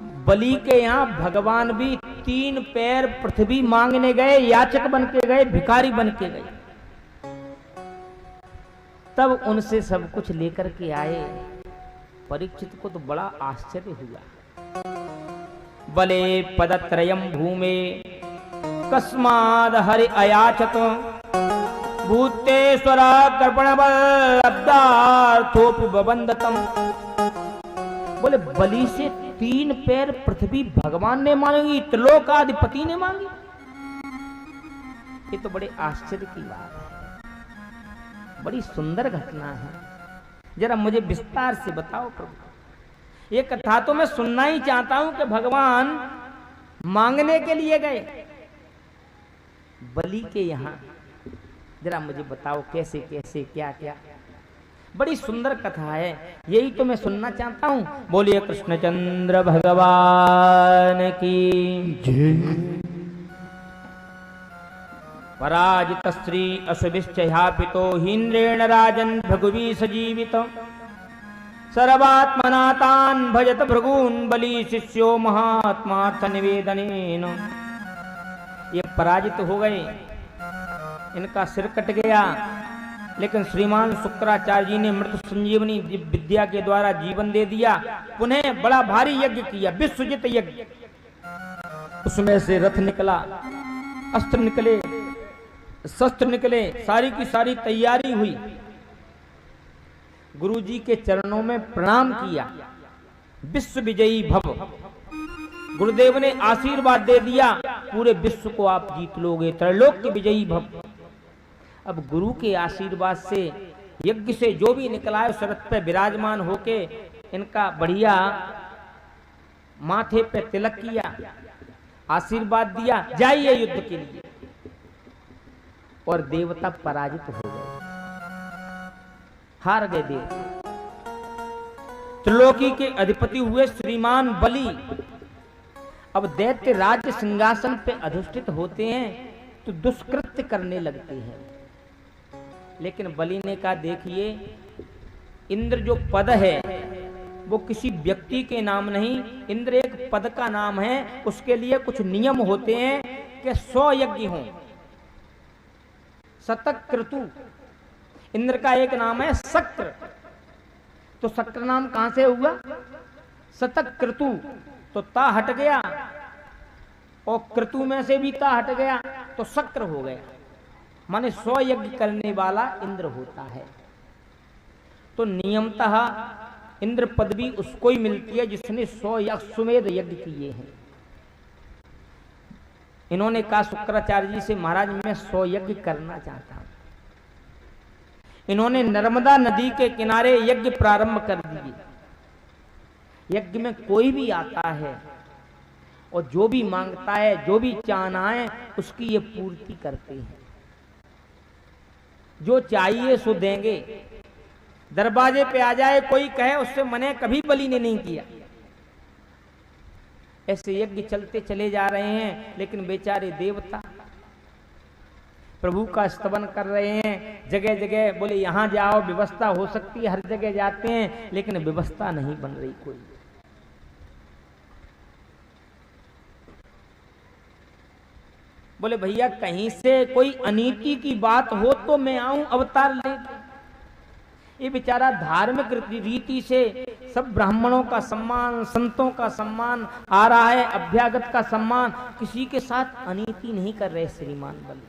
बलि के यहाँ भगवान भी 3 पैर पृथ्वी मांगने गए, याचक बन के गए, भिखारी बन के गए, तब उनसे सब कुछ लेकर के आए। परीक्षित को तो बड़ा आश्चर्य हुआ। बले पदत्रयम भूमे कस्माद हरि अयाचत भूतेश्वरा कर्पणबलब्दार्थोपि बबंदतम। बोले बलि से 3 पैर पृथ्वी भगवान ने मांगी, त्रिलोकाधिपति ने मांगी। ये तो बड़े आश्चर्य की बात है, बड़ी सुंदर घटना है। जरा मुझे विस्तार से बताओ प्रभु। ये कथा तो मैं सुनना ही चाहता हूं कि भगवान मांगने के लिए गए बलि के यहां, जरा मुझे बताओ कैसे कैसे क्या क्या। बड़ी सुंदर कथा है, यही तो मैं सुनना चाहता हूं। बोलिए कृष्णचंद्र भगवान की जय। पराजित स्त्री अशुभिश्चयापितो हीन्द्रेण राजन् भृगुवी सजीवित सर्वात्मना तान् भजत भृगून् बलि शिष्यो महात्मार्थ निवेदनेन। ये पराजित हो गए, इनका सिर कट गया, लेकिन श्रीमान शुक्राचार्य जी ने मृत संजीवनी विद्या के द्वारा जीवन दे दिया। पुनः बड़ा भारी यज्ञ किया, विश्वजित यज्ञ। उसमें से रथ निकला, अस्त्र निकले, शस्त्र निकले, सारी की सारी तैयारी हुई। गुरु जी के चरणों में प्रणाम किया, विश्व विजयी भव। गुरुदेव ने आशीर्वाद दे दिया, पूरे विश्व को आप जीत लोगे, त्रैलोक के विजयी भव। अब गुरु के आशीर्वाद से यज्ञ से जो भी निकला है, शरत पे विराजमान होके इनका बढ़िया माथे पे तिलक किया, आशीर्वाद दिया, जाइए युद्ध के लिए। और देवता पराजित हो गए, हार गए देवता। त्रिलोकी के अधिपति हुए श्रीमान बलि। अब दैत्य राज्य सिंहासन पे अधिष्ठित होते हैं तो दुष्कृत्य करने लगते हैं, लेकिन बलि ने कहा देखिए, इंद्र जो पद है वो किसी व्यक्ति के नाम नहीं, इंद्र एक पद का नाम है। उसके लिए कुछ नियम होते हैं कि 100 यज्ञ हों, शतक क्रतु। इंद्र का एक नाम है शक्र, तो शक्र नाम कहां से हुआ? शतक क्रतु, तो ता हट गया और क्रतु में से भी ता हट गया तो शक्र हो गया। माने 100 यज्ञ करने वाला इंद्र होता है। तो नियमतः इंद्र पदवी उसको ही मिलती है जिसने 100 अश्वमेध यज्ञ किए हैं। इन्होंने कहा शुक्राचार्य जी से, महाराज मैं 100 यज्ञ करना चाहता हूं। इन्होंने नर्मदा नदी के किनारे यज्ञ प्रारंभ कर दिए। यज्ञ में कोई भी आता है और जो भी मांगता है, जो भी चाहना है, उसकी ये पूर्ति करते हैं। जो चाहिए सो देंगे। दरवाजे पे आ जाए कोई, कहे उससे मने कभी बलि ने नहीं किया। ऐसे यज्ञ चलते चले जा रहे हैं, लेकिन बेचारे देवता प्रभु का स्तवन कर रहे हैं। जगह जगह बोले यहां जाओ, व्यवस्था हो सकती है, हर जगह जाते हैं, लेकिन व्यवस्था नहीं बन रही कोई। बोले भैया कहीं से कोई अनीति की बात हो तो मैं आऊं अवतार लेके। ये बेचारा धार्मिक रीति से सब ब्राह्मणों का सम्मान, संतों का सम्मान आ रहा है, अभ्यागत का सम्मान, किसी के साथ अनीति नहीं कर रहे श्रीमान बलि।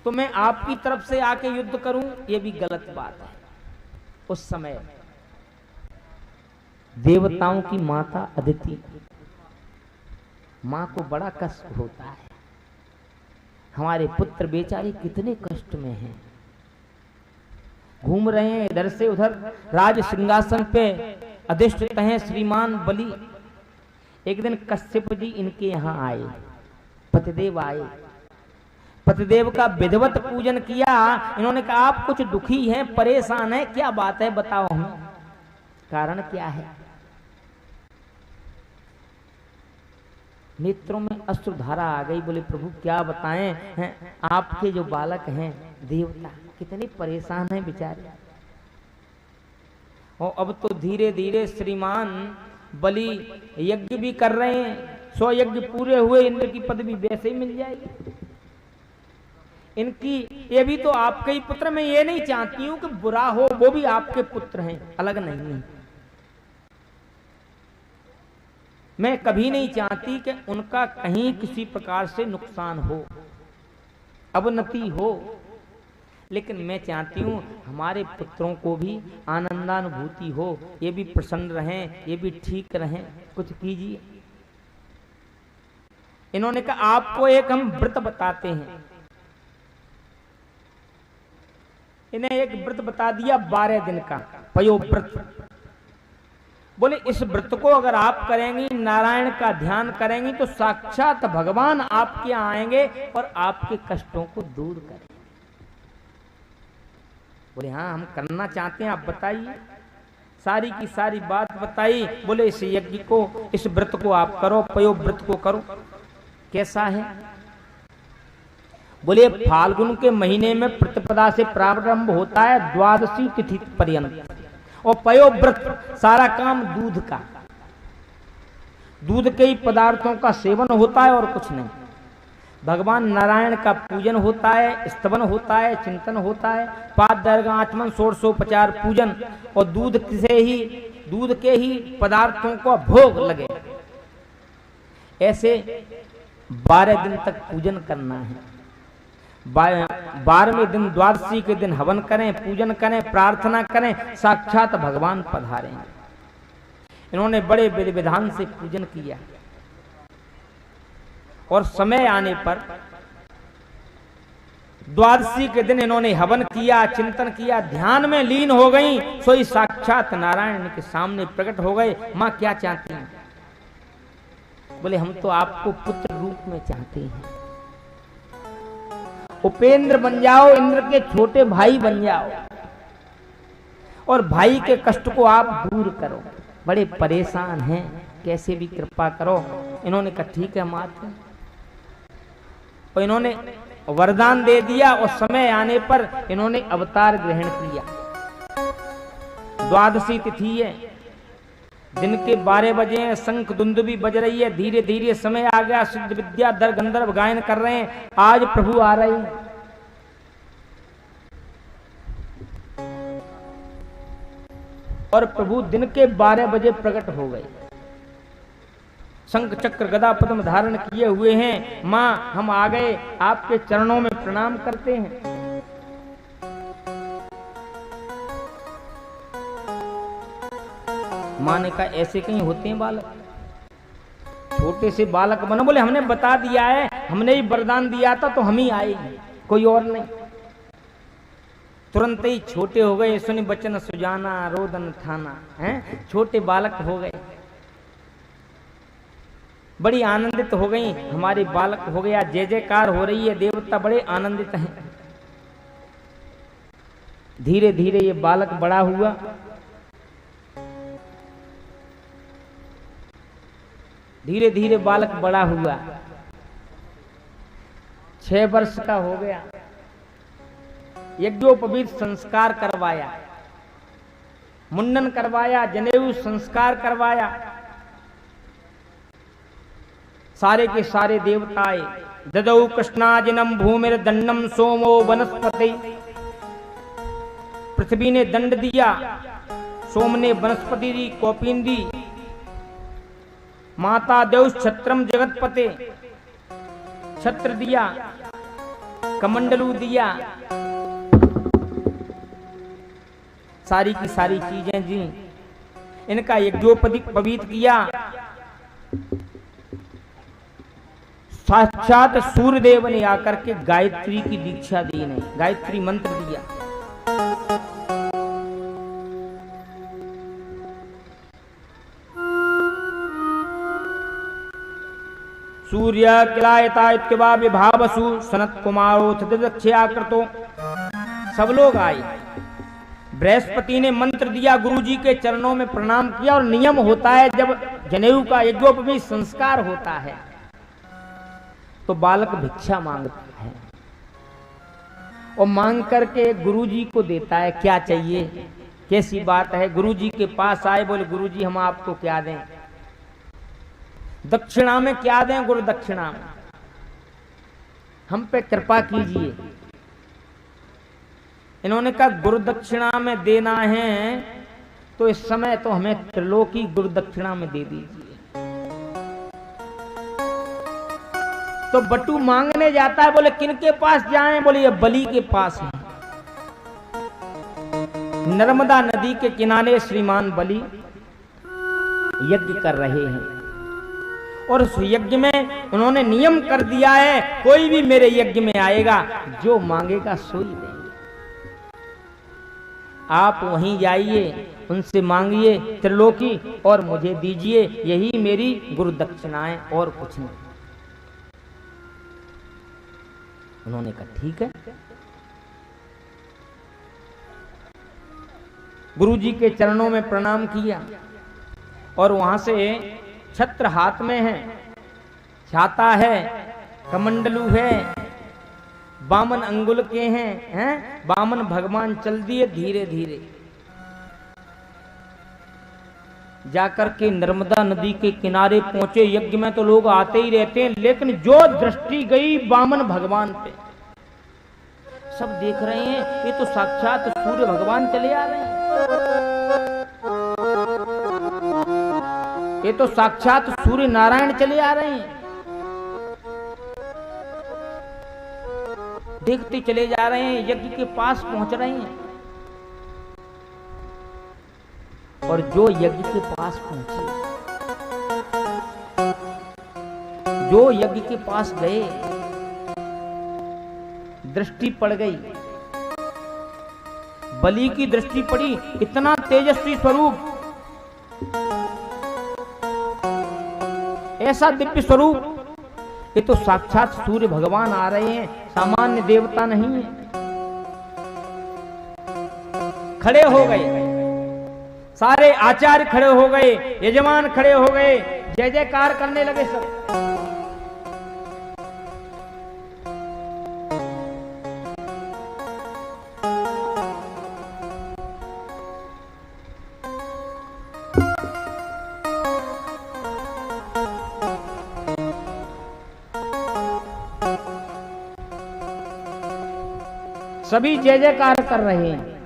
तो मैं आपकी तरफ से आके युद्ध करूं, ये भी गलत बात है। उस समय देवताओं की माता अदिति, मां को बड़ा कष्ट होता है, हमारे पुत्र बेचारे कितने कष्ट में हैं, घूम रहे हैं इधर से उधर, राज सिंहासन पे अधिष्ठित हैं श्रीमान बलि। एक दिन कश्यप जी इनके यहाँ आए, पतिदेव आए, पतिदेव का विधिवत पूजन किया। इन्होंने कहा आप कुछ दुखी हैं, परेशान हैं, क्या बात है बताओ, हमें कारण क्या है? नेत्रों में अश्रुधारा आ गई। बोले प्रभु क्या बताएं, हैं आपके जो बालक हैं देवता कितने परेशान हैं बेचारे। और अब तो धीरे धीरे श्रीमान बलि यज्ञ भी कर रहे हैं, 100 यज्ञ पूरे हुए, इंद्र की पदवी वैसे ही मिल जाएगी इनकी। ये भी तो आपके ही पुत्र, मैं ये नहीं चाहती हूं कि बुरा हो, वो भी आपके पुत्र हैं, अलग नहीं है। मैं कभी नहीं चाहती कि उनका कहीं किसी प्रकार से नुकसान हो, अवनति हो, लेकिन मैं चाहती हूं हमारे पुत्रों को भी आनंदानुभूति हो, ये भी प्रसन्न रहें, ये भी ठीक रहें, कुछ कीजिए। इन्होंने कहा आपको एक हम व्रत बताते हैं। इन्हें एक व्रत बता दिया 12 दिन का पयोव्रत। बोले इस व्रत को अगर आप करेंगी, नारायण का ध्यान करेंगी, तो साक्षात भगवान आपके यहाँ आएंगे और आपके कष्टों को दूर करेंगे। बोले हाँ हम करना चाहते हैं, आप बताइए। सारी की सारी बात बताई। बोले इस यज्ञ को, इस व्रत को आप करो, पयोव्रत को करो। कैसा है? बोले फाल्गुन के महीने में प्रतिपदा से प्रारंभ होता है, द्वादशी तिथि पर्यंत, और पयोव्रत सारा काम दूध का, दूध के ही पदार्थों का सेवन होता है और कुछ नहीं। भगवान नारायण का पूजन होता है, स्तवन होता है, चिंतन होता है, पाद दर्ग आचमन षोडशोपचार पूजन, और दूध के ही पदार्थों का भोग लगे। ऐसे 12 दिन तक पूजन करना है। 12वें दिन द्वादशी के दिन हवन करें, पूजन करें, प्रार्थना करें, साक्षात भगवान पधारेंगे। इन्होंने बड़े विधि विधान से पूजन किया और समय आने पर द्वादशी के दिन इन्होंने हवन किया, चिंतन किया, ध्यान में लीन हो गई। सोई साक्षात नारायण के सामने प्रकट हो गए। मां क्या चाहती हैं? बोले हम तो आपको पुत्र रूप में चाहते हैं, उपेंद्र बन जाओ, इंद्र के छोटे भाई बन जाओ, और भाई के कष्ट को आप दूर करो, बड़े परेशान हैं, कैसे भी कृपा करो। इन्होंने कहा ठीक है माता, और इन्होंने वरदान दे दिया। और समय आने पर इन्होंने अवतार ग्रहण किया। द्वादशी तिथि है, दिन के 12 बजे हैं, शंख दुंदुभी बज रही है, धीरे धीरे समय आ गया। सिद्ध विद्या दर गंधर्व गायन कर रहे हैं, आज प्रभु आ रहे हैं। और प्रभु दिन के 12 बजे प्रकट हो गए, शंख चक्र गदा पद्म धारण किए हुए हैं। मां हम आ गए, आपके चरणों में प्रणाम करते हैं। मां ने कहा ऐसे कहीं होते हैं बालक, छोटे से बालक बनो। बोले हमने बता दिया है, हमने ही वरदान दिया था तो हम ही आएंगे, कोई और नहीं। तुरंत ही छोटे हो गए, सुनि बचन सुजाना रोदन ठाना, हैं छोटे बालक हो गए। बड़ी आनंदित हो गई, हमारे बालक हो गया, जय जयकार हो रही है, देवता बड़े आनंदित हैं। धीरे धीरे ये बालक बड़ा हुआ। धीरे धीरे बालक बड़ा हुआ, 6 वर्ष का हो गया। यज्ञोपवीत संस्कार करवाया, मुंडन करवाया, जनेऊ संस्कार करवाया। सारे के सारे देवता आए। ददौ कृष्णाजिनम भूमिर दंडम सोमो वनस्पति। पृथ्वी ने दंड दिया, सोम ने वनस्पति दी, कौपीन दी। माता देव छत्रम जगतपते, छत्र दिया, कमंडलू दिया, सारी की सारी चीजें जी। इनका यज्ञोपवीत किया। साक्षात सूर्यदेव ने आकर के गायत्री की दीक्षा दी, नहीं गायत्री मंत्र दिया। सूर्य किलायता इत्यवा विभावसु सनत कुमारोथ दक्षयाकृतो। सब लोग आए। बृहस्पति ने मंत्र दिया, गुरुजी के चरणों में प्रणाम किया। और नियम होता है जब जनेऊ का यज्ञोपवीत संस्कार होता है तो बालक भिक्षा मांगता है और मांग करके गुरुजी को देता है, क्या चाहिए, कैसी बात है। गुरुजी के पास आए, बोले गुरुजी हम आपको क्या दें। दक्षिणा में क्या दें? गुरु दक्षिणा में हम पे कृपा कीजिए। इन्होंने कहा गुरु दक्षिणा में देना है तो इस समय तो हमें त्रिलोकी गुरु दक्षिणा में दे दीजिए। तो बटू मांगने जाता है, बोले किनके पास जाएं? बोले ये बलि के पास है। नर्मदा नदी के किनारे श्रीमान बलि यज्ञ कर रहे हैं और उस यज्ञ में उन्होंने नियम कर दिया है, कोई भी मेरे यज्ञ में आएगा जो मांगेगा सोई देंगे। आप वहीं जाइए, उनसे मांगिए त्रिलोकी और मुझे दीजिए, यही मेरी गुरु दक्षिणाएं और कुछ नहीं। उन्होंने कहा ठीक है। गुरु जी के चरणों में प्रणाम किया और वहां से छत्र हाथ में है, छाता है, कमंडलू है, बामन अंगुल के हैं, बामन भगवान चल दिए धीरे धीरे जाकर के नर्मदा नदी के किनारे पहुंचे। यज्ञ में तो लोग आते ही रहते हैं, लेकिन जो दृष्टि गई बामन भगवान पे, सब देख रहे हैं ये तो साक्षात सूर्य भगवान चले आ रहे हैं, ये तो साक्षात सूर्य नारायण चले आ रहे हैं। देखते चले जा रहे हैं, यज्ञ के पास पहुंच रहे हैं और जो यज्ञ के पास पहुंचे, जो यज्ञ के पास गए, दृष्टि पड़ गई, बलि की दृष्टि पड़ी। इतना तेजस्वी स्वरूप, ऐसा दिव्य स्वरूप, ये तो साक्षात सूर्य भगवान आ रहे हैं, सामान्य देवता नहीं है। खड़े हो गए, सारे आचार्य खड़े हो गए, यजमान खड़े हो गए, जय जयकार करने लगे सब। सभी जय जयकार कर रहे हैं।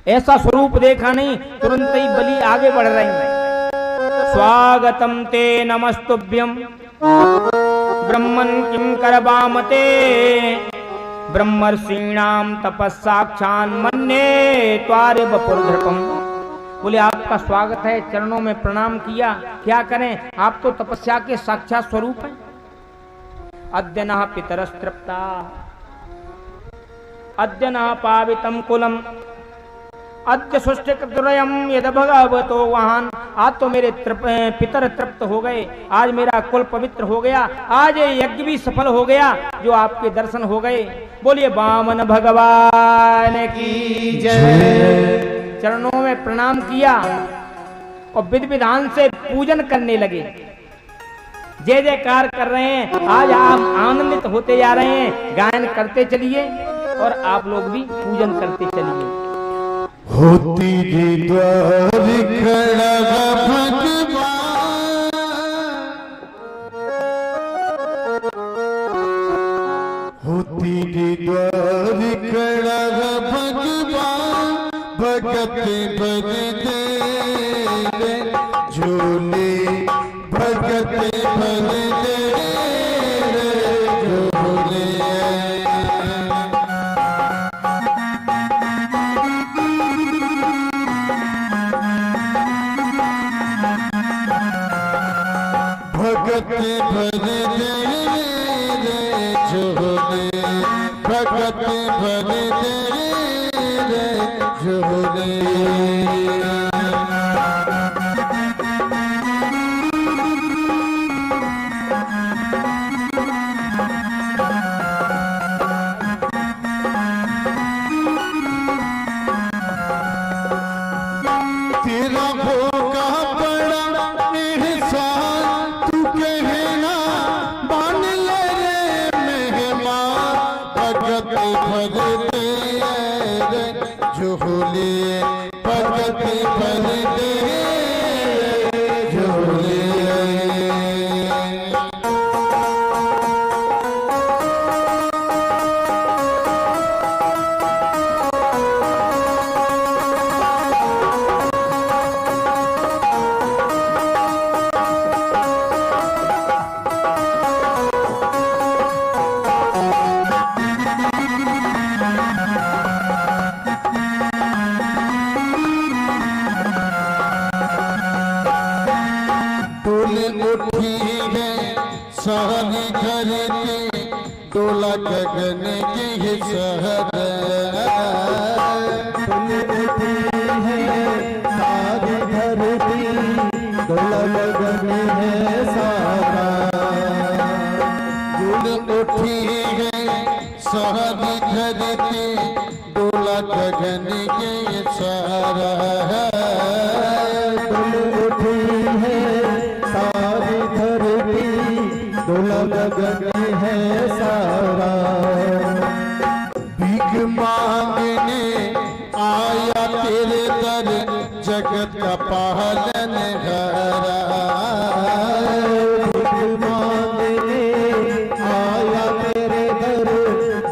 ऐसा स्वरूप देखा नहीं, तुरंत ही बलि आगे बढ़ रही है। स्वागतम ते नमस्तुभ्यम ब्रह्मन् किं करवामते ब्रह्मर्षीणाम तपस्साक्षान् मन्ये त्वारे वपुर्धृपम। बोले आपका स्वागत है, चरणों में प्रणाम किया, क्या करें, आप तो तपस्या के साक्षात स्वरूप हैं। अद्य नः पितरस्तृप्ता अद्य न पावितम कुलम अद्य सुष्टिकृतयम यद भगवतो वहान। आज तो मेरे पितर तृप्त हो गए, आज मेरा कुल पवित्र हो गया, आज ये यज्ञ भी सफल हो गया जो आपके दर्शन हो गए। बोलिए वामन भगवान की जय। चरणों में प्रणाम किया और विधि विधान से पूजन करने लगे, जय जयकार कर रहे हैं। आज आप आनंदित होते जा रहे हैं, गायन करते चलिए और आप लोग भी पूजन करते चलिए। होती द्वार खड़ा भगवान, होती द्वार खड़ा भगवान, भगत भर दे झोले, भगत भर दे झोले। भगत भर दे झोले, भगत भर दे झोले। तेरा भोगा बड़ा एहसान, तू कहना मान ले रे मेहमान। भगत भर दे झोले, भगत भर दे झोले। उठी है सारी धरती, डोला गगन की शहर। सारी धरती डोला गगन है सारा। डोल उठी है सारी धरती, डोला गगन के सारा। डोल उठी है सारी धरती डोला गगन है सारा। भीख मांगने आया तेरे दर, जगत का पालन हरा। भीख मांगने आया तेरे दर,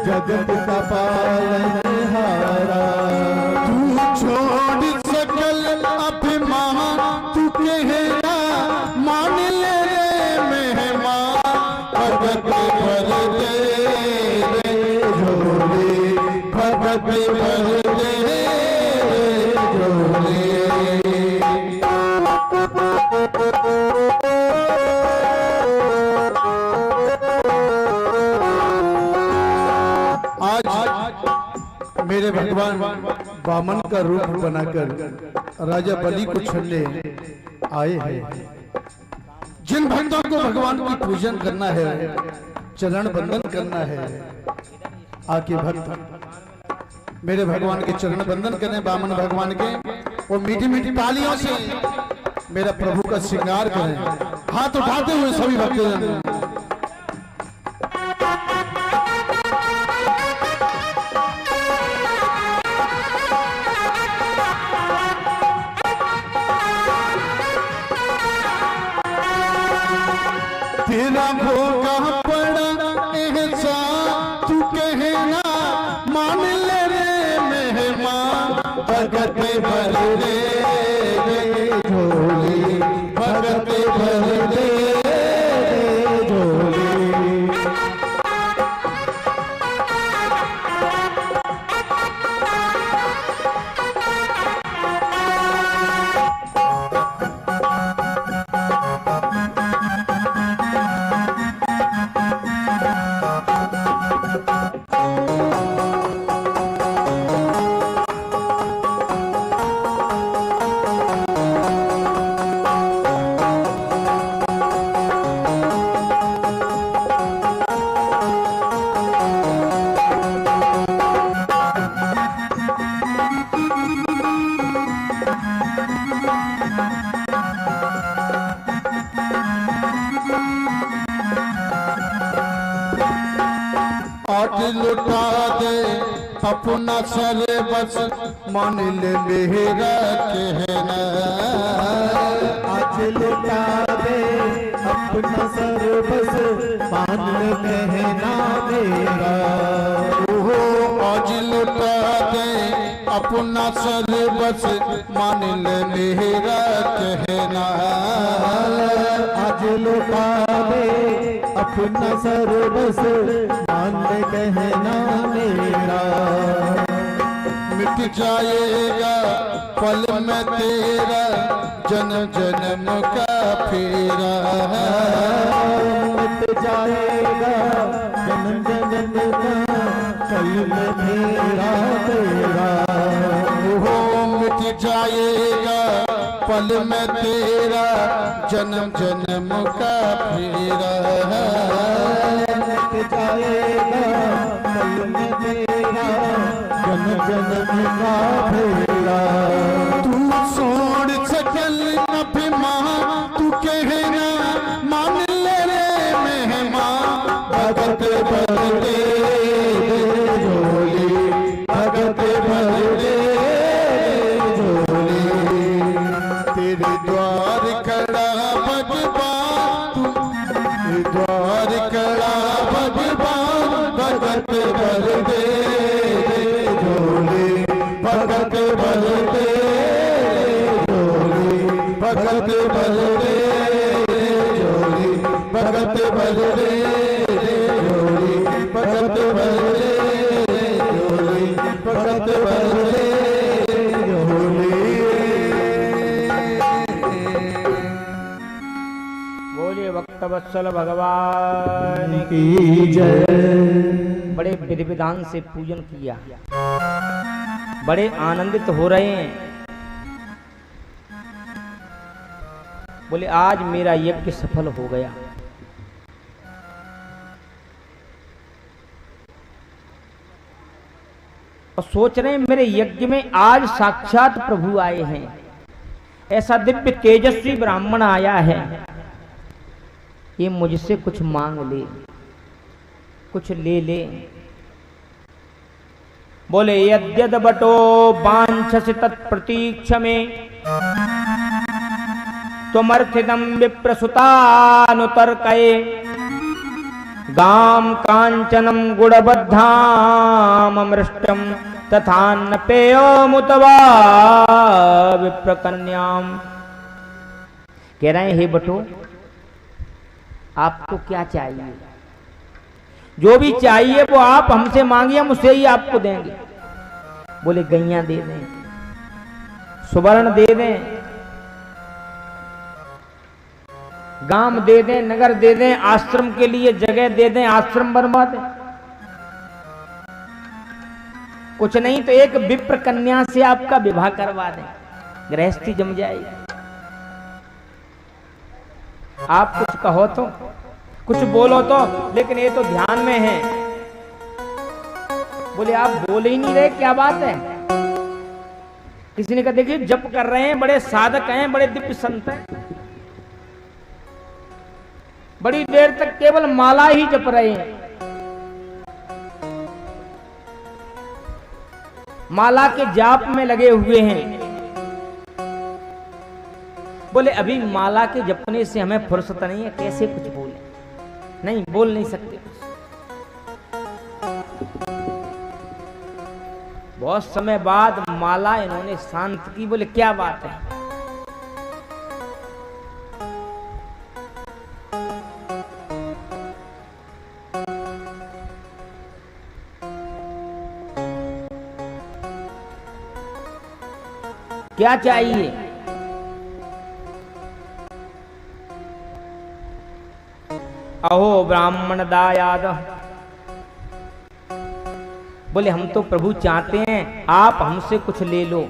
जगत का पालनहारा। तू छोड़ सकल अभिमान, तू कहना मान ले रे मेहमान। भगत भर दे रे झोली, भगत भर दे रे झोली। आज मेरे भगवान वामन का रूप बनाकर राजा बलि को छलने आए हैं। जिन भक्तों को भगवान की पूजन करना है, चरण बंदन करना है, आके भक्त मेरे भगवान के चरण बंदन करें, वामन भगवान के, और मीठी मीठी तालियों से मेरा प्रभु का श्रृंगार करें। हाथ उठाते हुए सभी भक्तजन तेरा भोगा पड़ा एहसान, तू कहना मान ले रे मेहमान। भगत भर दे रे झोली, भगत भर दे रे झोली। आठ लुटा दे अपना सर बस, मान ले मेरा कहना। आज लुटा दे अपना सर बस, मान ले कहना मेरा। ओहो आज लुटा दे अपना सर बस, मान ले मेरा कहना। आज लुटा दे अपना सर बस, मान ले कहना मेरा। मिट जाएगा पल में तेरा जन्म जन्म का फेरा। मिट जाएगा जन्म जन्म का पल में फेरा तेरा। हो मिट जाएगा पल में तेरा जन्म जन्म का फेरा। मिट जाएगा पल में तेरा जन्म जन्म का फेरा। तू छोड़ सकल अभिमान, तू कहना मान ले रे मेहमान। भगत भर दे रे झोली, भगत भर दे रे झोली। तेरे द्वार खड़ा भगवान, तू द्वार खड़ा भगवान। भगत भर दे रे झोली, भगत भर दे रे झोली, भगत भर दे रे झोली, भगत भर दे रे झोली, भगत भर दे रे झोली, भगत भर दे रे झोली। बोलिए भक्तवत्सल भगवान की जय। बड़े विधि विधान से पूजन किया, बड़े आनंदित हो रहे हैं। बोले आज मेरा यज्ञ सफल हो गया। और सोच रहे हैं मेरे यज्ञ में आज साक्षात प्रभु आए हैं, ऐसा दिव्य तेजस्वी ब्राह्मण आया है, ये मुझसे कुछ मांग ले, कुछ ले ले। बोले यद्यद बटो वांछसि तत्प्रतीक्ष में त्वमर्थितं विप्रसुतानुतर्कये गाम कांचनम गुणबद्धामृष्टम तथान्न पेयोमुतवा विप्रकन्याम। कह रहे हैं हे बटो, आपको क्या चाहिए? जो भी चाहिए वो आप हमसे मांगिए, हम उसे ही आपको देंगे। बोले गैया दे दें, सुवर्ण दे दें, गांव दे दें, नगर दे दें, आश्रम के लिए जगह दे दें, आश्रम बनवा दें। कुछ नहीं तो एक विप्र कन्या से आपका विवाह करवा दें, गृहस्थी जम जाएगी। आप कुछ कहो तो, कुछ बोलो तो, लेकिन ये तो ध्यान में है। बोले आप बोल ही नहीं रहे, क्या बात है? किसी ने कहा देखिए जप कर रहे हैं, बड़े साधक हैं, बड़े दिव्य संत हैं, बड़ी देर तक केवल माला ही जप रहे हैं, माला के जाप में लगे हुए हैं। बोले अभी माला के जपने से हमें फुर्सत नहीं है, कैसे कुछ बोले? नहीं, बोल नहीं सकते। बहुत समय बाद माला इन्होंने शांत की। बोले क्या बात है? क्या चाहिए? अहो ब्राह्मण दायाद। बोले हम तो प्रभु चाहते हैं आप हमसे कुछ ले लो।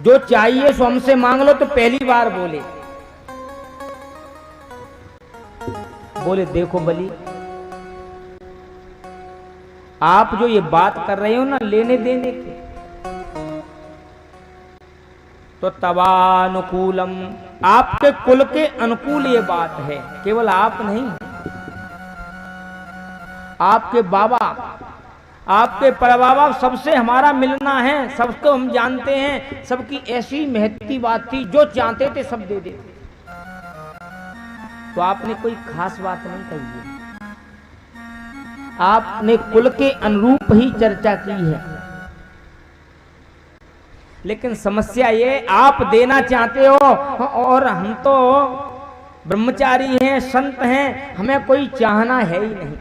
जो चाहिए सो हमसे मांग लो। तो पहली बार बोले, बोले देखो बलि, आप जो ये बात कर रहे हो ना लेने देने की, तो तवानुकूलम, आपके कुल के अनुकूल ये बात है। केवल आप नहीं, आपके बाबा, आपके परबाबा, सबसे हमारा मिलना है, सबको हम जानते हैं। सबकी ऐसी महत्ती बात थी, जो चाहते थे सब दे देते। तो आपने कोई खास बात नहीं कही है, आपने कुल के अनुरूप ही चर्चा की है। लेकिन समस्या ये, आप देना चाहते हो और हम तो ब्रह्मचारी हैं, संत हैं, हमें कोई चाहना है ही नहीं।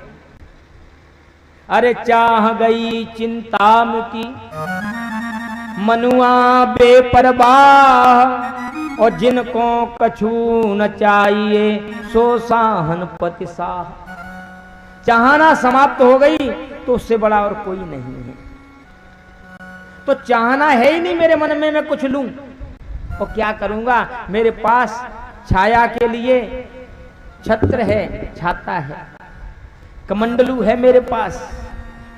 अरे चाह गई चिंता मिटी मनुआ बेपरवाह, और जिनको कछु न चाहिए सो साहन पति साह। चाहना समाप्त हो गई तो उससे बड़ा और कोई नहीं है। तो चाहना है ही नहीं मेरे मन में, मैं कुछ लूं और क्या करूंगा? मेरे पास छाया के लिए छत्र है, छाता है, कमंडलू है मेरे पास,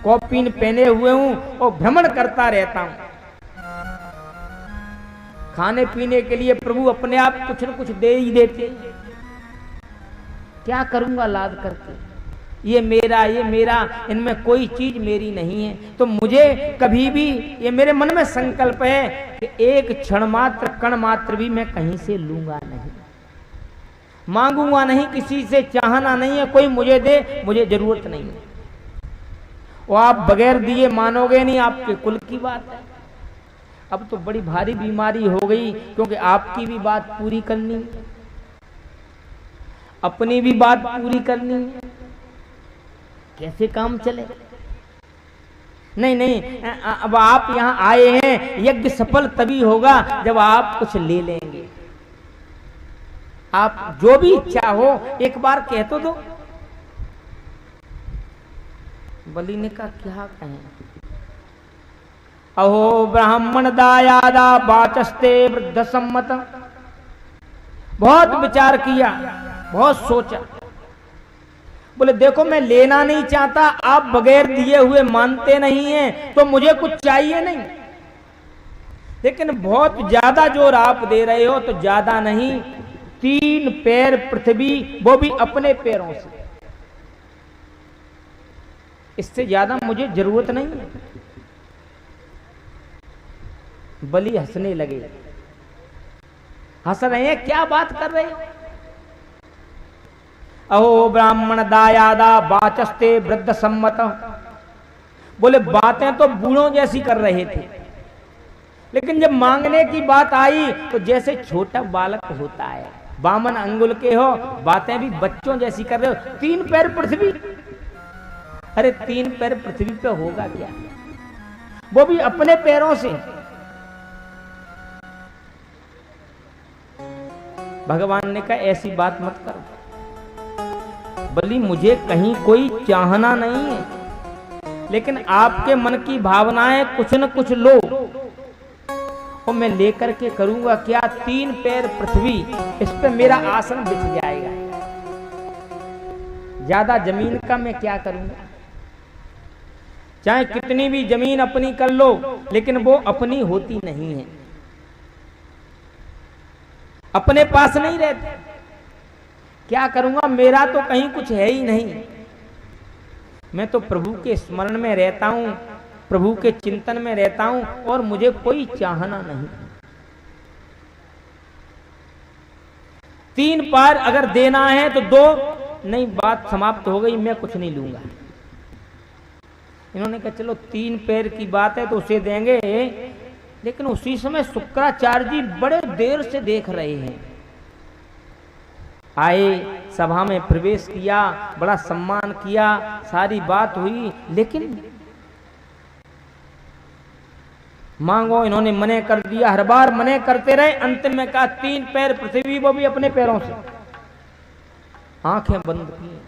कॉपीन पहने हुए हूं और भ्रमण करता रहता हूं। खाने पीने के लिए प्रभु अपने आप कुछ न कुछ दे ही देते। क्या करूंगा लाद करके? ये मेरा, ये मेरा, इनमें कोई चीज मेरी नहीं है। तो मुझे कभी भी, ये मेरे मन में संकल्प है कि एक क्षण मात्र, कण मात्र भी मैं कहीं से लूंगा नहीं, मांगूंगा नहीं, किसी से चाहना नहीं है। कोई मुझे दे, मुझे जरूरत नहीं है। वो आप बगैर दिए मानोगे नहीं, आपके कुल की बात है। अब तो बड़ी भारी बीमारी हो गई, क्योंकि आपकी भी बात पूरी करनी है, अपनी भी बात पूरी करनी है। कैसे काम चले? नहीं नहीं, अब आप यहाँ आए हैं, यज्ञ सफल तभी होगा जब आप कुछ ले लेंगे। आप जो भी इच्छा हो एक बार कह तो दो। बलि ने कहा क्या कहें? अहो ब्राह्मण दायादा वाचस्ते वृद्ध सम्मत। बहुत विचार किया, बहुत सोचा। बोले देखो मैं लेना नहीं चाहता, आप बगैर दिए हुए मानते नहीं हैं तो मुझे कुछ चाहिए नहीं, लेकिन बहुत ज्यादा जोर आप दे रहे हो तो ज्यादा नहीं, 3 पैर पृथ्वी, वो भी अपने पैरों से, इससे ज्यादा मुझे जरूरत नहीं है। बलि हंसने लगे। हंस रहे हैं, क्या बात कर रहे हो? अहो ब्राह्मण दायादा वाचस्ते वृद्ध सम्मत। बोले बातें तो बूढ़ों जैसी कर रहे थे, लेकिन जब मांगने की बात आई तो जैसे छोटा बालक होता है, 52 अंगुल के हो, बातें भी बच्चों जैसी कर रहे हो। 3 पैर पृथ्वी, अरे 3 पैर पृथ्वी पे होगा क्या, वो भी अपने पैरों से। भगवान ने कहा ऐसी बात मत करो। बलि मुझे कहीं कोई चाहना नहीं है, लेकिन आपके मन की भावनाएं कुछ न कुछ लो और मैं लेकर के करूंगा क्या। 3 पैर पृथ्वी, इस पे मेरा आसन बिछ जाएगा, ज्यादा जमीन का मैं क्या करूंगा। चाहे कितनी भी जमीन अपनी कर लो, लेकिन वो अपनी होती नहीं है, अपने पास नहीं रहते। क्या करूंगा, मेरा तो कहीं कुछ है ही नहीं। मैं तो प्रभु के स्मरण में रहता हूं, प्रभु के चिंतन में रहता हूं, और मुझे कोई चाहना नहीं। 3 पैर अगर देना है तो 2 नहीं, बात समाप्त हो गई, मैं कुछ नहीं लूंगा। इन्होंने कहा चलो 3 पैर की बात है तो उसे देंगे, लेकिन उसी समय शुक्राचार्य जी बड़े देर से देख रहे हैं। आए, सभा में प्रवेश किया, बड़ा सम्मान किया, सारी बात हुई, लेकिन मांगो इन्होंने मने कर दिया। हर बार मने करते रहे, अंतिम में कहा 3 पैर पृथ्वी, वो भी अपने पैरों से। आंखें बंद की,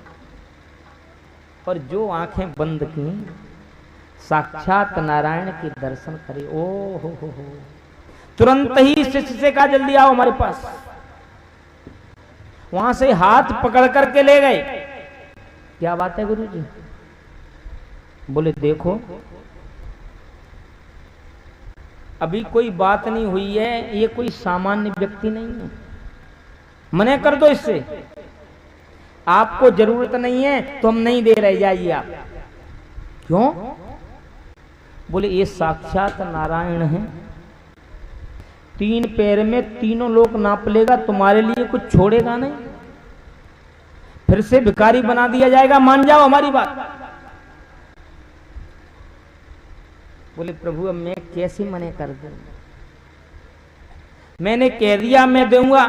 और जो आंखें बंद की साक्षात नारायण के दर्शन करे। ओ हो, तुरंत ही शिष्य से कहा जल्दी आओ हमारे पास। वहां से हाथ पकड़ करके ले गए। क्या बात है गुरु जी? बोले देखो अभी कोई बात नहीं हुई है, ये कोई सामान्य व्यक्ति नहीं है, मने कर दो इससे, आपको जरूरत नहीं है तो हम नहीं दे रहे, जाइए आप। क्यों? बोले ये साक्षात नारायण है, 3 पैर में तीनों लोक नाप लेगा, तुम्हारे लिए कुछ छोड़ेगा नहीं, फिर से भिखारी बना दिया जाएगा, मान जाओ हमारी बात। बोले प्रभु अब मैं कैसे मने कर दूं, मैंने कह दिया मैं दूंगा,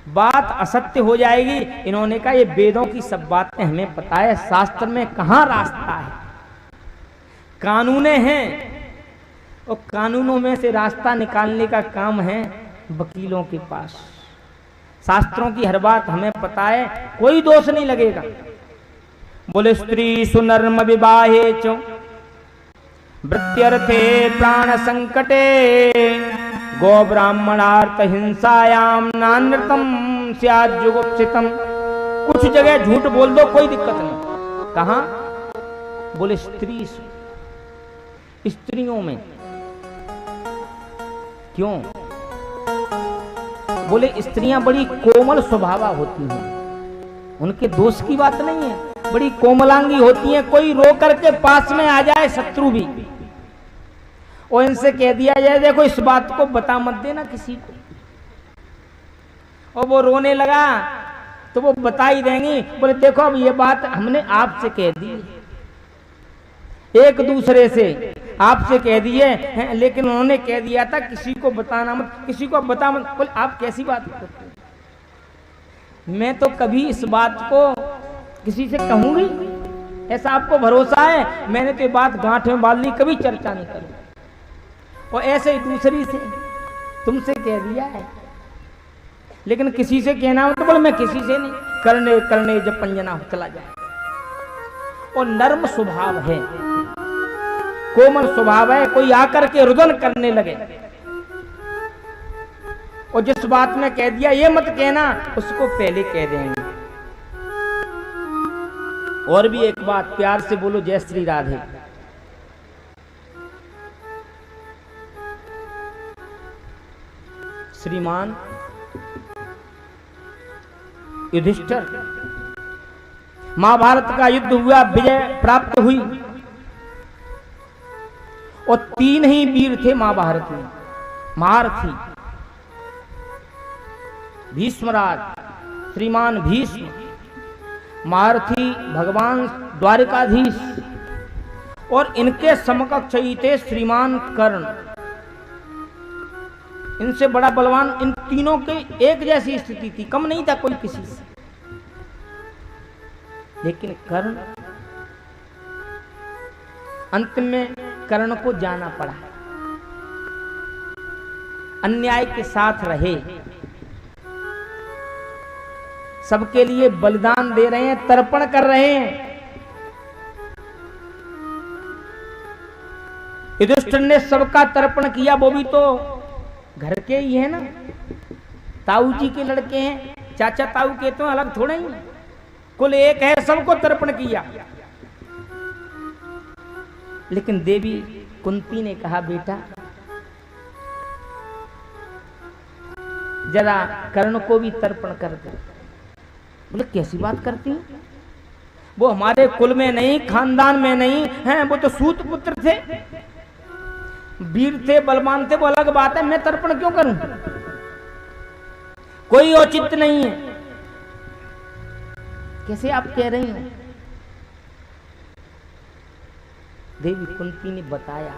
बात असत्य हो जाएगी। इन्होंने कहा ये वेदों की सब बातें हमें पता है, शास्त्र में कहां रास्ता है, कानूने हैं, और कानूनों में से रास्ता निकालने का काम है वकीलों के पास। शास्त्रों की हर बात हमें पता है, कोई दोष नहीं लगेगा। बोले स्त्री सुनर्म विवाहे चो वृत्त्यर्थे प्राण संकटे गो ब्राह्मणार्थ हिंसायाम नान्यतम स्यात् जुगुप्सितम। कुछ जगह झूठ बोल दो, कोई दिक्कत नहीं। कहां? बोले स्त्री, स्त्रियों में। क्यों? बोले स्त्रियां बड़ी कोमल स्वभाव होती हैं, उनके दोष की बात नहीं है, बड़ी कोमलांगी होती हैं। कोई रो करके पास में आ जाए, शत्रु भी, और इनसे कह दिया जाए देखो इस बात को बता मत देना किसी को, और वो रोने लगा तो वो बता ही देंगी। बोले देखो अब ये बात हमने आपसे कह दी, एक दूसरे से आपसे कह दिए हैं, लेकिन उन्होंने कह दिया था किसी को बताना मत, किसी को बता मत। बोले आप कैसी बात करते हैं, मैं तो कभी इस बात को किसी से कहूंगी, ऐसा आपको भरोसा है? मैंने तो ये बात गांठ में बांध ली, कभी चर्चा नहीं करूं। और ऐसे ही दूसरी से तुमसे कह दिया है, लेकिन किसी से कहना हो तो बोले मैं किसी से नहीं, करने करने जब पंजना हो चला जाए। और नर्म स्वभाव है, कोमल स्वभाव है, कोई आकर के रुदन करने लगे और जिस बात में कह दिया ये मत कहना, उसको पहले कह देंगे। और भी एक बात, प्यार से बोलो जय श्री राधे। श्रीमान युधिष्ठिर, महाभारत का युद्ध हुआ, विजय प्राप्त हुई और 3 ही वीर थे महाभारत में, महारथी। भीष्मराज, श्रीमान भीष्म, महारथी भगवान द्वारिकाधीश, और इनके समकक्ष ही थे श्रीमान कर्ण। इनसे बड़ा बलवान इन तीनों के एक जैसी स्थिति थी, कम नहीं था कोई किसी से। लेकिन कर्ण, अंत में कर्ण को जाना पड़ा, अन्याय के साथ रहे, सबके लिए बलिदान दे रहे हैं, तर्पण कर रहे हैं। युधिष्ठिर ने सबका तर्पण किया, वो भी तो घर के ही है ना, ताऊ जी के लड़के हैं, चाचा ताऊ के तो अलग थोड़े ही, कुल एक है, सबको तर्पण किया। लेकिन देवी कुंती ने कहा बेटा जरा कर्ण को भी तर्पण कर दे। बोले कैसी बात करती हूँ, वो हमारे कुल में नहीं, खानदान में नहीं है, वो तो सूत पुत्र थे, वीर थे, बलवान थे, वो अलग बात है, मैं तर्पण क्यों करूं? कोई औचित्य नहीं है। कैसे आप कह रही हो? देवी कुंती ने बताया,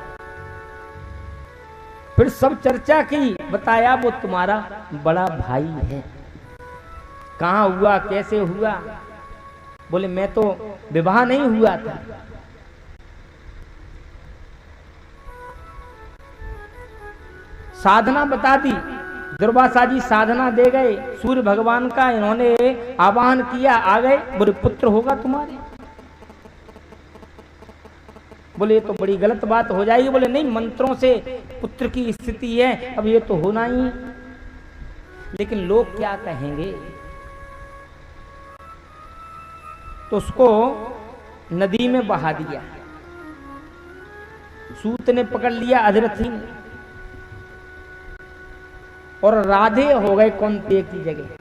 फिर सब चर्चा की, बताया वो तुम्हारा बड़ा भाई है। कहां हुआ, कैसे हुआ? बोले मैं तो विवाह नहीं हुआ था। साधना बता दी, दुर्वासा जी साधना दे गए, सूर्य भगवान का इन्होंने आवाहन किया, आ गए, बोले पुत्र होगा तुम्हारे। बोले ये तो बड़ी गलत बात हो जाएगी। बोले नहीं, मंत्रों से पुत्र की स्थिति है, अब ये तो होना ही, लेकिन लोग क्या कहेंगे? तो उसको नदी में बहा दिया, सूत ने पकड़ लिया, अधिरथी ने, और राधे हो गए कुंती की जगह।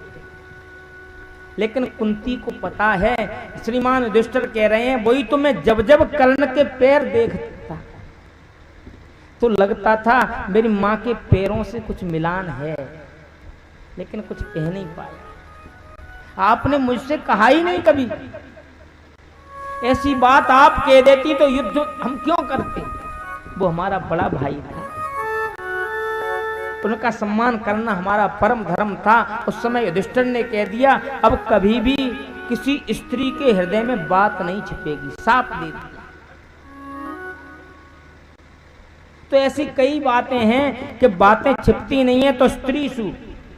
लेकिन कुंती को पता है, श्रीमान युधिष्ठिर कह रहे हैं, वही तो मैं जब जब कर्ण के पैर देखता तो लगता था मेरी मां के पैरों से कुछ मिलान है, लेकिन कुछ कह नहीं पाया। आपने मुझसे कहा ही नहीं कभी, ऐसी बात आप कह देती तो युद्ध हम क्यों करते? वो हमारा बड़ा भाई था, उनका सम्मान करना हमारा परम धर्म था। उस समय युधिष्ठिर ने कह दिया, अब कभी भी किसी स्त्री के हृदय में बात नहीं छिपेगी, साफ दे दिया। तो ऐसी कई बातें हैं कि बातें छिपती नहीं है, तो स्त्री सु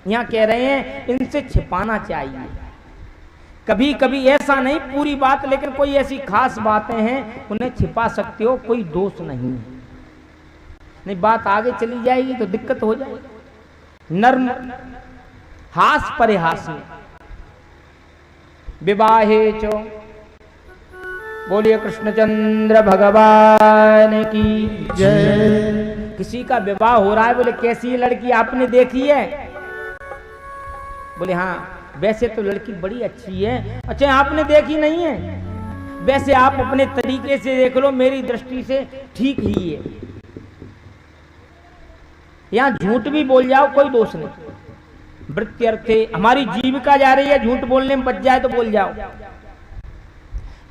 यहां कह रहे हैं इनसे छिपाना चाहिए। कभी कभी ऐसा नहीं पूरी बात, लेकिन कोई ऐसी खास बातें हैं उन्हें छिपा सकते हो, कोई दोष नहीं है। नहीं बात आगे चली जाएगी तो दिक्कत हो जाएगी। नर्म हास परिहास में विवाहे चो, बोलिए कृष्णचंद्र भगवान की जय। किसी का विवाह हो रहा है, बोले कैसी लड़की आपने देखी है? बोले हाँ, वैसे तो लड़की बड़ी अच्छी है। अच्छा आपने देखी नहीं है? वैसे आप अपने तरीके से देख लो, मेरी दृष्टि से ठीक ही है। यहां झूठ भी बोल जाओ कोई दोष नहीं, वृत्त्यर्थे हमारी जीविका जा रही है, झूठ बोलने में बच जाए तो बोल जाओ।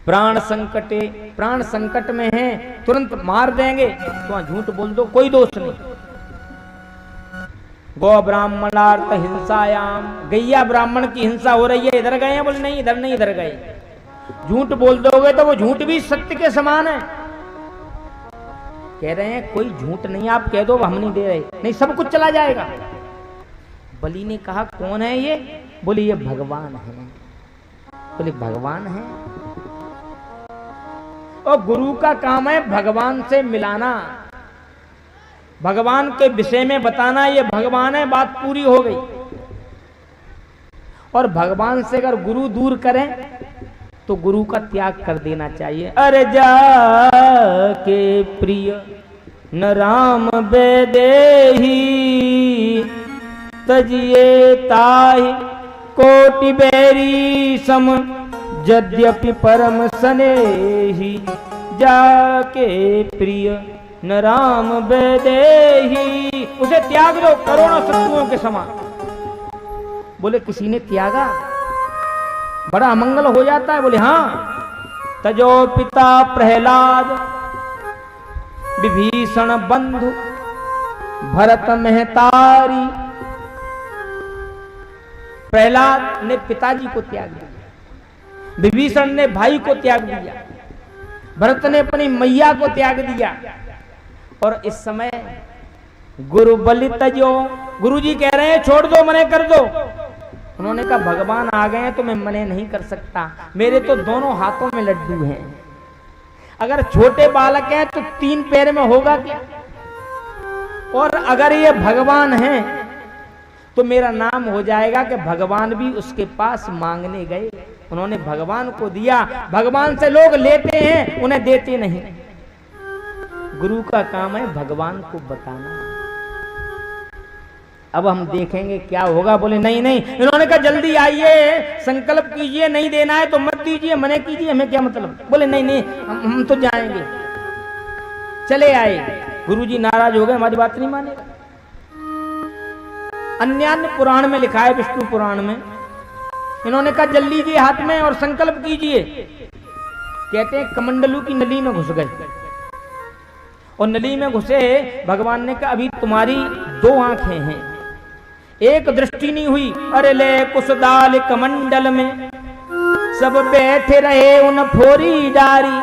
प्राण संकटे, प्राण संकट में है, तुरंत मार देंगे तो झूठ बोल दो, कोई दोष नहीं। गौ ब्राह्मणार्थ हिंसायाम, गैया ब्राह्मण की हिंसा हो रही है, इधर गए हैं? बोले नहीं इधर नहीं, इधर गए। झूठ बोल दोगे तो वो झूठ भी सत्य के समान है। कह रहे हैं कोई झूठ नहीं, आप कह दो हम नहीं दे रहे, नहीं सब कुछ चला जाएगा। बलि ने कहा कौन है ये? बोले ये भगवान है। बोले भगवान है? और गुरु का काम है भगवान से मिलाना, भगवान के विषय में बताना, ये भगवान है, बात पूरी हो गई। और भगवान से अगर गुरु दूर करें तो गुरु का त्याग कर देना चाहिए। अरे जाके प्रिय न राम बेदेही, तजिए ताहि कोटि बैरी सम, यद्यपि परम स्नेही। जाके प्रिय न राम बेदेही, उसे त्याग दो करोड़ों शत्रुओं के समान। बोले किसी ने त्यागा बड़ा अमंगल हो जाता है? बोले हाँ। तजो पिता प्रहलाद, विभीषण बंधु भरत महतारी। प्रहलाद ने पिताजी को त्याग दिया, विभीषण ने भाई को त्याग दिया, भरत ने अपनी मैया को त्याग दिया। और इस समय गुरु बलि तजो, गुरु जी कह रहे हैं छोड़ दो, मने कर दो। उन्होंने कहा भगवान आ गए हैं तो मैं मने नहीं कर सकता, मेरे तो दोनों हाथों में लड्डू हैं। अगर छोटे बालक हैं तो 3 पैर में होगा क्या? और अगर ये भगवान हैं तो मेरा नाम हो जाएगा कि भगवान भी उसके पास मांगने गए। उन्होंने भगवान को दिया, भगवान से लोग लेते हैं, उन्हें देते नहीं। गुरु का काम है भगवान को बताना। अब हम देखेंगे क्या होगा। बोले नहीं नहीं, इन्होंने कहा जल्दी आइए, संकल्प कीजिए, नहीं देना है तो मत दीजिए, मने कीजिए, हमें क्या मतलब। बोले नहीं नहीं, हम तो जाएंगे। चले आए, गुरुजी नाराज हो गए, हमारी बात नहीं मानेगा। अन्य पुराण में लिखा है, विष्णु पुराण में, इन्होंने कहा जल लीजिए हाथ में और संकल्प कीजिए। कहते हैं कमंडलू की नली में घुस गए, और नली में घुसे, भगवान ने कहा अभी तुम्हारी 2 आंखें हैं, एक दृष्टि नहीं हुई। अरे ले कुसदाल कमंडल में सब बैठे रहे उन फोरी डारी।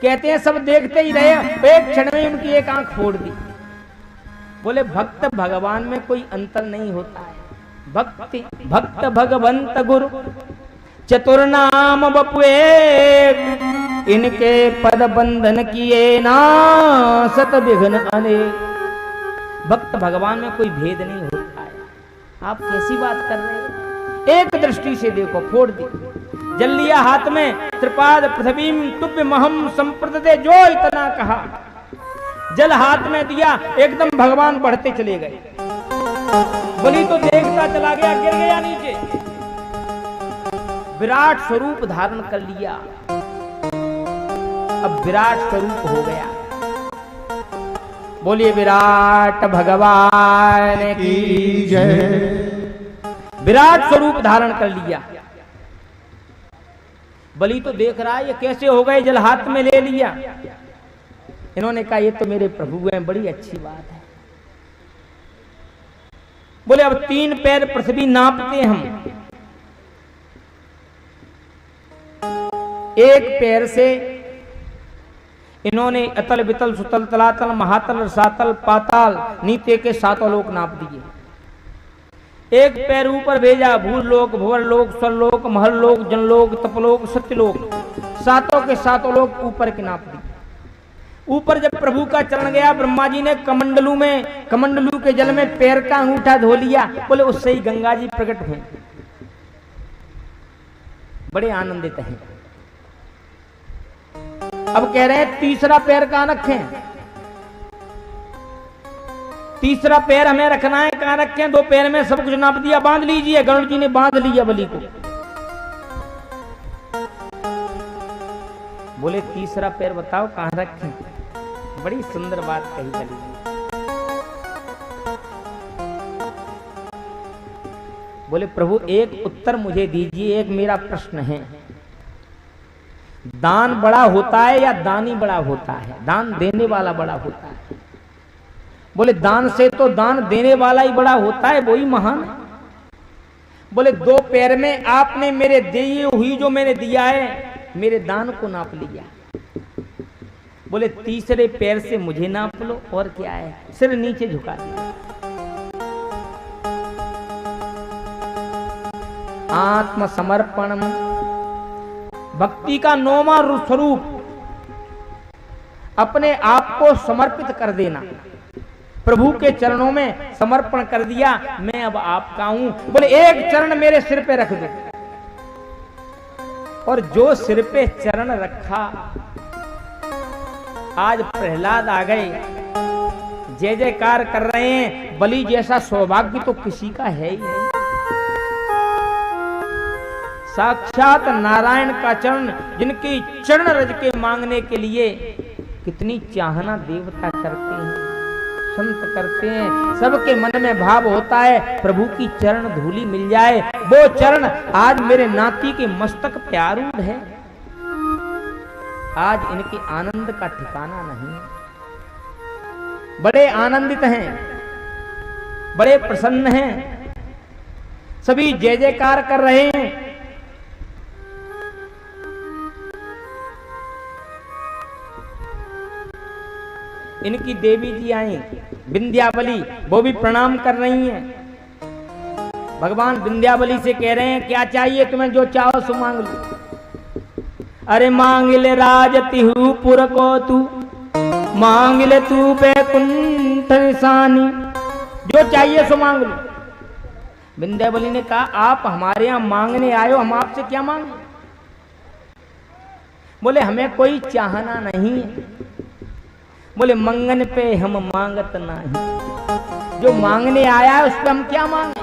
कहते हैं सब देखते ही रहे, एक क्षण में उनकी एक आंख फोड़ दी। बोले भक्त भगवान में कोई अंतर नहीं होता है। भक्ति भक्त भगवंत गुरु चतुर नाम बपुए, इनके पद बंधन किए ना सत विघ्न अनेक। भक्त भगवान में कोई भेद नहीं होता है। आप कैसी बात कर रहे हैं? एक दृष्टि से देखो, फोड़ दी। जल लिया हाथ में, त्रिपाद पृथ्वी तुभ्य महम संप्रदते, जो इतना कहा, जल हाथ में दिया, एकदम भगवान बढ़ते चले गए। बलि तो देखता चला गया, गिर गया नीचे। विराट स्वरूप धारण कर लिया, अब विराट स्वरूप हो गया। बोलिए विराट भगवान की जय। विराट स्वरूप धारण कर लिया। बलि तो देख रहा है ये कैसे हो गए, जल हाथ में ले लिया। इन्होंने कहा ये तो मेरे प्रभु हैं, बड़ी अच्छी बात है। बोले अब 3 पैर पृथ्वी नापते हम, एक पैर से इन्होंने अतल वितल सुतल तलातल महातल रसातल पाताल नीचे के 7 लोक नाप दिए। एक पैर ऊपर भेजा, भूल लोक भुवर लोक स्वर्लोक महल लोक जनलोक तपलोक सत्यलोक, 7 के 7 लोक ऊपर के नाप दिए। ऊपर जब प्रभु का चरण गया, ब्रह्मा जी ने कमंडलू के जल में पैर का अंगूठा धो लिया। बोले उससे ही गंगा जी प्रकट हुए, बड़े आनंदित हैं। अब कह रहे हैं तीसरा पैर कहां रखें, तीसरा पैर हमें रखना है, कहां रखें? 2 पैर में सब कुछ नाप दिया, बांध लीजिए। गरुड़ जी ने बांध लिया बलि को। बोले तीसरा पैर बताओ कहां रखें? बड़ी सुंदर बात कही बलि ने। बोले प्रभु एक उत्तर मुझे दीजिए, एक मेरा प्रश्न है। दान बड़ा होता है या दानी बड़ा होता है? दान देने वाला बड़ा होता है। बोले दान से तो दान देने वाला ही बड़ा होता है, वही महान है। बोले 2 पैर में आपने मेरे दिए हुई जो मैंने दिया है मेरे दान को नाप लिया। बोले 3रे पैर से मुझे नाप लो और क्या है, सिर नीचे झुका दिया। आत्मसमर्पण भक्ति का 9वां स्वरूप अपने आप को समर्पित कर देना, प्रभु के चरणों में समर्पण कर दिया, मैं अब आपका हूं। बोले एक चरण मेरे सिर पे रख दो, और जो सिर पे चरण रखा, आज प्रहलाद आ गए, जय जयकार कर रहे हैं। बलि जैसा सौभाग्य तो किसी का है ही नहीं। साक्षात नारायण का चरण, जिनकी चरण रज के मांगने के लिए कितनी चाहना देवता करते हैं, संत करते हैं। सबके मन में भाव होता है प्रभु की चरण धूली मिल जाए। वो चरण आज मेरे नाती के मस्तक पे आरूढ़ है। आज इनके आनंद का ठिकाना नहीं है। बड़े आनंदित हैं, बड़े प्रसन्न हैं, सभी जय जयकार कर रहे हैं। इनकी देवी जी आई विंध्यावली, वो भी प्रणाम कर रही हैं। भगवान विंध्यावली से कह रहे हैं क्या चाहिए तुम्हें, जो चाहो सो मांग लो। अरे मांग ले राज तिहु पुर को तू, मांग ले तू बैकुंठ निशानी, जो चाहिए सो मांग लो। विंध्यावली ने कहा आप हमारे यहाँ मांगने आए हो, हम आपसे क्या मांगे। बोले हमें कोई चाहना नहीं है। बोले मंगन पे हम मांगत नहीं, जो मांगने आया है उस पर हम क्या मांगे।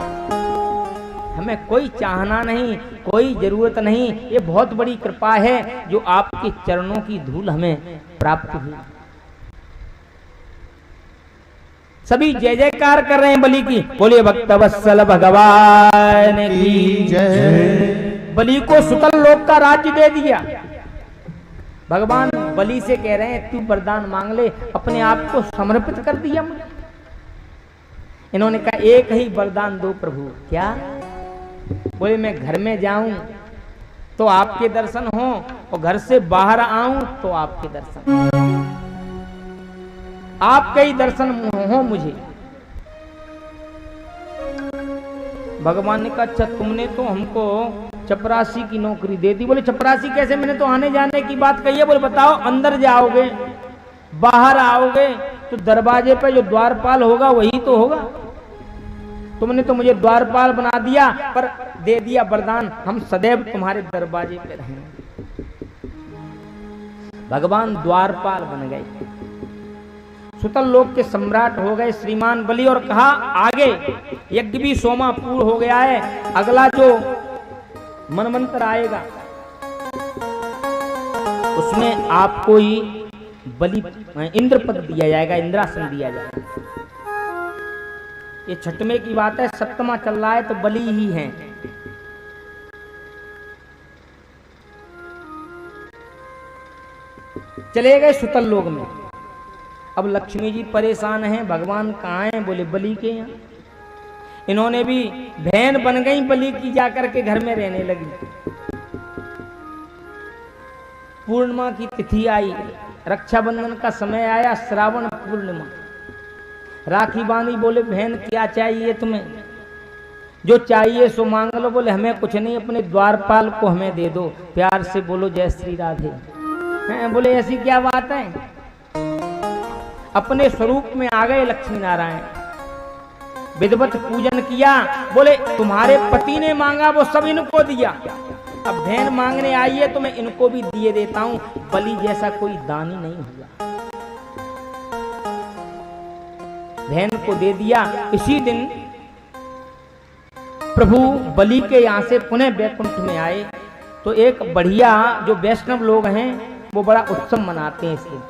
हमें कोई चाहना नहीं, कोई जरूरत नहीं। ये बहुत बड़ी कृपा है जो आपके चरणों की धूल हमें प्राप्त हुई। सभी जय जयकार कर रहे हैं बलि की। बोलिए भक्तवत्सल भगवान की जय। बलि को सुतल लोक का राज्य दे दिया। भगवान बलि से कह रहे हैं तू वरदान मांग ले, अपने आप को समर्पित कर दिया मुझे। इन्होंने कहा एक ही वरदान दो प्रभु। क्या? बोले मैं घर में जाऊं तो आपके दर्शन हो, और घर से बाहर आऊं तो आपके दर्शन, आपके ही दर्शन हो मुझे। भगवान ने कहा अच्छा तुमने तो हमको चपरासी की नौकरी दे दी। बोले चपरासी कैसे, मैंने तो आने जाने की बात कही है। बोले बताओ, अंदर जाओगे बाहर आओगे तो दरवाजे पे जो द्वारपाल होगा वही तो होगा। तुमने तो मुझे द्वारपाल बना दिया, पर दे दिया वरदान हम सदैव तुम्हारे दरवाजे पे रहेंगे। भगवान द्वारपाल बन गए, सुतल लोक के सम्राट हो गए श्रीमान बलि। और कहा आगे यज्ञ भी 100वां पूर्ण हो गया है, अगला जो मनमंत्र आएगा उसमें आपको ही बलि इंद्र पद दिया जाएगा, इंद्रासन दिया जाएगा। ये 6वें की बात है, 7वां चल रहा है तो बलि ही है। चले गए सुतल लोक में। अब लक्ष्मी जी परेशान हैं, भगवान कहाँ हैं। बोले बलि के यहाँ। इन्होंने भी बहन बन गई बलि की, जाकर के घर में रहने लगी। पूर्णिमा की तिथि आई, रक्षाबंधन का समय आया, श्रावण पूर्णिमा, राखी बांधी। बोले बहन क्या चाहिए तुम्हें, जो चाहिए सो मांग लो। बोले हमें कुछ नहीं, अपने द्वारपाल को हमें दे दो। प्यार से बोलो जय श्री राधे। हैं? बोले ऐसी क्या बात है। अपने स्वरूप में आ गए लक्ष्मी नारायण, विधिवत पूजन किया। बोले तुम्हारे पति ने मांगा वो सब इनको दिया, अब बहन मांगने आई है तो मैं इनको भी दिए देता हूं। बलि जैसा कोई दानी नहीं हुआ, बहन को दे दिया। इसी दिन प्रभु बलि के यहां से पुनः वैकुंठ में आए तो एक बढ़िया जो वैष्णव लोग हैं वो बड़ा उत्सव मनाते हैं इस दिन।